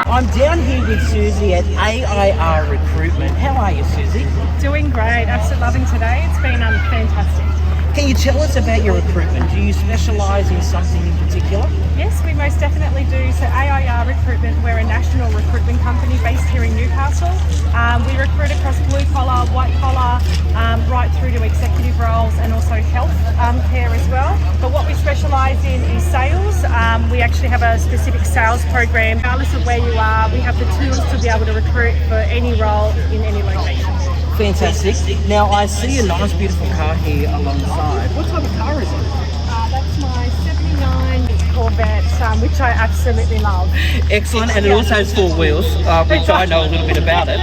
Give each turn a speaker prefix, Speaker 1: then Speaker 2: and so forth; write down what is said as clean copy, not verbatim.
Speaker 1: I'm down here with Susie at AIR Recruitment. How are you, Susie?
Speaker 2: Doing great, absolutely loving today. It's been fantastic.
Speaker 1: Can you tell us about your recruitment? Do you specialise in something in particular?
Speaker 2: Yes, we most definitely do. So AIR Recruitment, we're a national recruitment company based here in Newcastle. We recruit across blue collar, white collar, right through to executive roles and also health care as well. But what we specialise in is sales. We actually have a specific sales program. Regardless of where you are, we have the tools to be able to recruit for any role in any location.
Speaker 1: Fantastic. Now I see a nice beautiful car here alongside. What type of car is it?
Speaker 2: That's my 79 Corvette, which I absolutely love.
Speaker 1: Excellent, and it also has four wheels, which I know a little bit about it.